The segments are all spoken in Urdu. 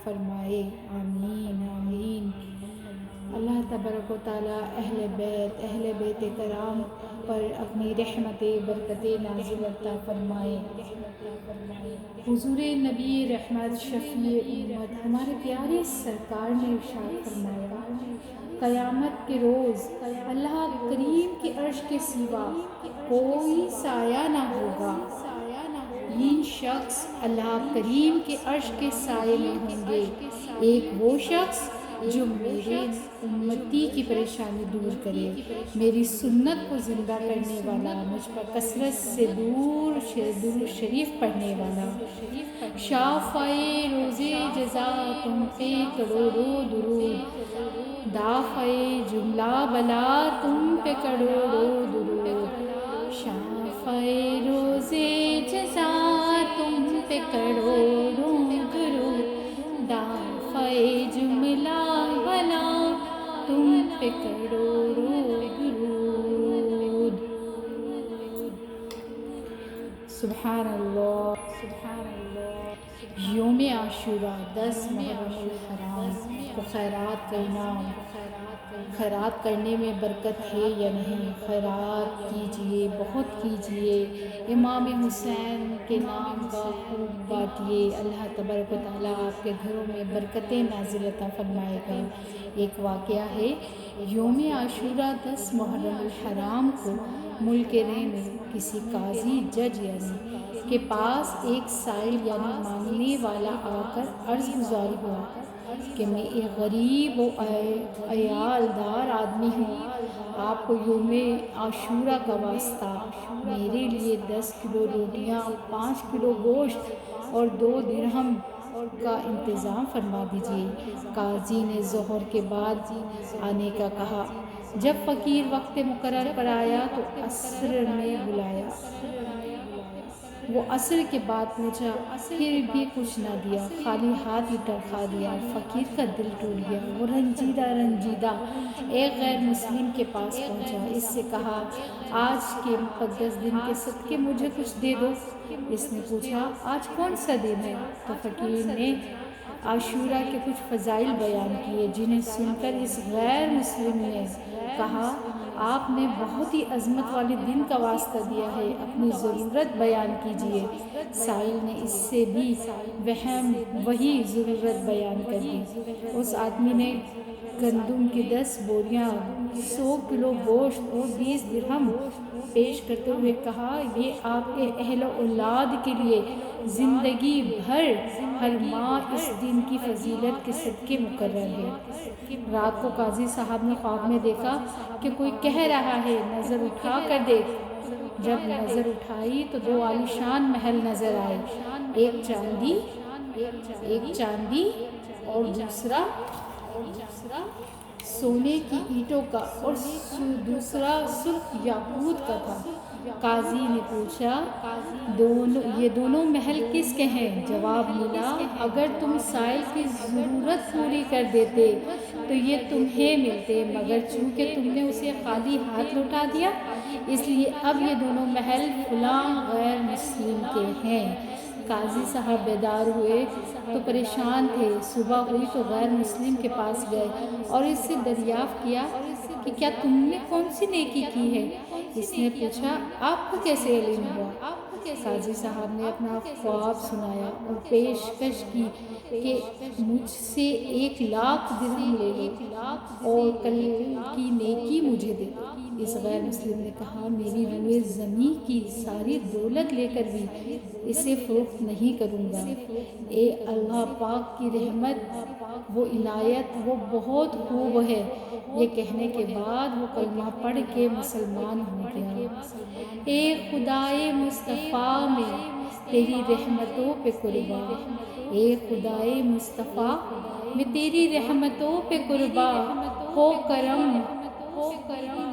فرمائے، آمین آمین۔ اللہ تبارک و تعالیٰ اہل بیت کرام پر اپنی رحمت برکت نازل عطا فرمائے۔ حضور نبی رحمت شفیع امت ہمارے پیارے سرکار نے ارشاد فرمایا، قیامت کے روز اللہ کریم کے عرش کے سوا کوئی سایہ نہ ہوگا۔ تین شخص اللہ کریم کے عرش کے سائے میں ہوں گے۔ ایک وہ شخص جو میرے امتی کی پریشانی دور کرے، میری سنت کو زندہ کرنے والا، مجھ پر کثرت سے درود شریف پڑھنے والا۔ شافعِ روز جزا تم پہ کروڑوں درود، دافعِ جملہ بلا تم پہ کروڑوں درود۔ شافعِ روز جزا تم پہ کروڑوں درود، دافعِ جملہ بلا تم پہ کروڑوں درود۔ سبحان اللہ سبحان اللہ۔ یوم عاشوراء 10 محرم الحرام کو خیرات کرنے میں برکت ہے یا نہیں؟ خیرات کیجئے، بہت کیجئے، امام حسین کے نام کا خوب بانٹیے، اللہ تبارک و تعالیٰ آپ کے گھروں میں برکتیں نازل عطا فرمائے گا۔ ایک واقعہ ہے، یوم عاشوراء 10 محرم الحرام کو ملک رے میں کسی قاضی جج کے پاس ایک سائل مانگنے والا آ کر عرض گزار ہوا کہ میں ایک غریب و عیال دار آدمی ہوں، آپ کو یوم عاشوراء کا واسطہ میرے لیے 10 کلو روٹیاں، 5 کلو گوشت اور 2 درہم کا انتظام فرما دیجیے۔ قاضی نے ظہر کے بعد آنے کا کہا۔ جب فقیر وقت مقرر پر آیا تو عصر نے بلایا۔ وہ عصر کے بعد پہنچا، پھر بھی کچھ نہ دیا، خالی ہاتھ ہی ٹرکھا دیا۔ فقیر کا دل ٹوٹ گیا، وہ رنجیدہ ایک غیر مسلم کے پاس پہنچا، اس سے کہا، آج کے مقدس دن کے صدقے مجھے کچھ دے دو۔ اس نے پوچھا، آج کون سا دن ہے؟ تو فقیر نے عاشوراء کے کچھ فضائل بیان کیے، جنہیں سن کر اس غیر مسلم نے کہا، آپ نے بہت ہی عظمت والے دن کا واسطہ دیا ہے، اپنی ضرورت بیان کیجیے۔ سائل نے اس سے بھی وہی ضرورت بیان کر دی۔ اس آدمی نے گندم کی 10 بوریاں، 100 کلو گوشت اور 20 درہم پیش کرتے ہوئے کہا، یہ آپ کے اہل و اولاد کے لیے زندگی بھر ہر ماہ اس دن کی فضیلت کے صدقے مقرر ہے۔ رات کو قاضی صاحب نے خواب میں دیکھا کہ کوئی کہہ رہا ہے، نظر اٹھا کر دیکھ۔ جب نظر اٹھائی تو 2 عالیشان محل نظر آئے، ایک چاندی اور دوسرا سونے کی اینٹوں کا اور دوسرا سرخ یاقوت کا تھا۔ قاضی نے پوچھا، یہ دونوں محل کس کے ہیں؟ جواب ملا، اگر تم سائل کی ضرورت پوری کر دیتے تو یہ تمہیں ملتے، مگر چونکہ تم نے اسے خالی ہاتھ لوٹا دیا، اس لیے اب یہ دونوں محل فلاں غیر مسلم کے ہیں۔ قاضی صاحب بیدار ہوئے تو پریشان تھے۔ صبح ہوئی تو غیر مسلم کے پاس گئے اور اس سے دریافت کیا کہ کیا تم نے کون سی نیکی کی ہے؟ اس نے پوچھا، آپ کو کیسے علم ہوا؟ قاضی صاحب نے اپنا خواب سنایا اور پیشکش کی کہ مجھ سے 1,00,000 درہم لے لو اور کل کی نیکی مجھے دے دو۔ اس غیر مسلم نے کہا، میری روئے زمین کی ساری دولت لے کر بھی اسے فروخت نہیں کروں گا۔ اے اللہ پاک کی رحمت و عنایت، وہ بہت خوب ہے۔ یہ کہنے کے بعد وہ کلمہ پڑھ کے مسلمان ہو گیا۔ اے خدائے مصطفیٰ میں تیری رحمتوں پہ قربا، اے خدائے مصطفیٰ میں تیری رحمتوں پہ قربا،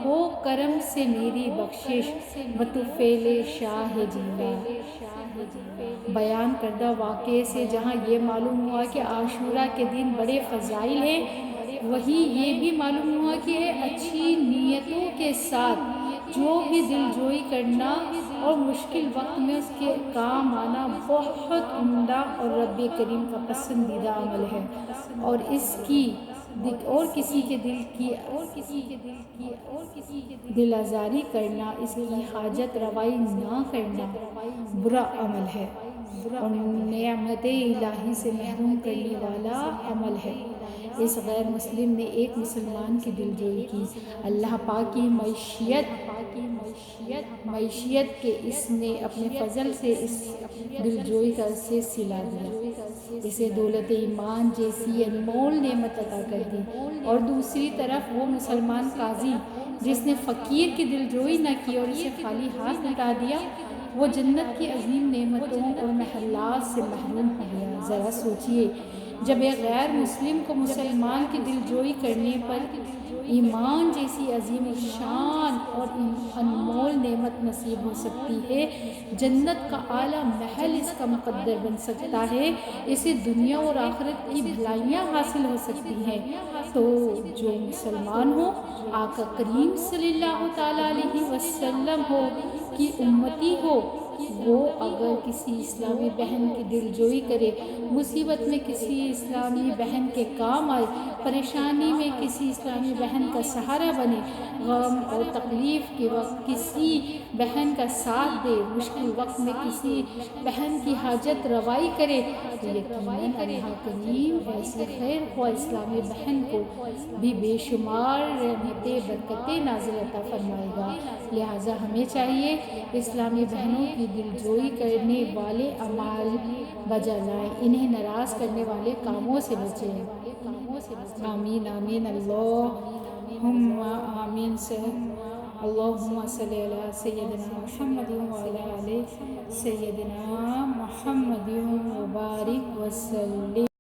ہو کرم سے میری بخشش، بطفیل شاہ جیلا۔ بیان کردہ واقعے سے جہاں یہ معلوم ہوا کہ عاشوراء کے دن بڑے فضائل ہیں، وہیں یہ بھی معلوم ہوا کہ اچھی نیتوں کے ساتھ جو بھی دل جوئی کرنا اور مشکل وقت میں اس کے کام آنا بہت عمدہ اور رب کریم کا پسندیدہ عمل ہے، اور اس کی اور کسی کے دل آزاری کرنا، اس کی حاجت روائی نہ کرنا برا عمل ہے اور نعمت الہی سے محروم کرنے والا عمل ہے۔ اس غیر مسلم نے ایک مسلمان کی دل جوئی کی، اللہ پاک کی معیشت کے اس نے اپنے فضل سے اس دل جوئی کا اسے سلا دیا، اسے دولت ایمان جیسی انمول نعمت عطا کر دی، اور دوسری طرف وہ مسلمان قاضی جس نے فقیر کی دل جوئی نہ کی اور اسے خالی ہاتھ لٹا دیا، وہ جنت کی عظیم نعمتوں اور محلات سے محروم ہو گیا۔ ذرا سوچئے، جب ایک غیر مسلم کو مسلمان کی دل جوئی کرنے پر ایمان جیسی عظیم الشان اور انمول نعمت نصیب ہو سکتی ہے، جنت کا اعلیٰ محل اس کا مقدر بن سکتا ہے، اسے دنیا اور آخرت کی بھلائیاں حاصل ہو سکتی ہیں، تو جو مسلمان ہو، آقا کریم صلی اللہ تعالیٰ علیہ وسلم ہو کی امتی ہو، وہ اگر کسی اسلامی بہن کی دل جوئی کرے، مصیبت میں کسی اسلامی بہن کے کام آئے، پریشانی میں کسی اسلامی بہن کا سہارا بنے، غم اور تکلیف کے وقت کسی بہن کا ساتھ دے، مشکل وقت میں کسی بہن کی حاجت روائی کرے، تو یقیناً اللہ کریم ایسی خیر خواہ اسلامی بہن کو بھی بے شمار رحمتیں برکتیں نازل عطا فرمائے گا۔ لہٰذا ہمیں چاہیے اسلامی بہنوں کی دل جوئی کرنے والے اعمال بجا لائیں، انہیں ناراض کرنے والے کاموں سے بچیں۔ آمین آمین اللہم آمین۔ اللہم صلی علی سیدنا محمد وعلی آل سیدنا محمد وبارک وسلم۔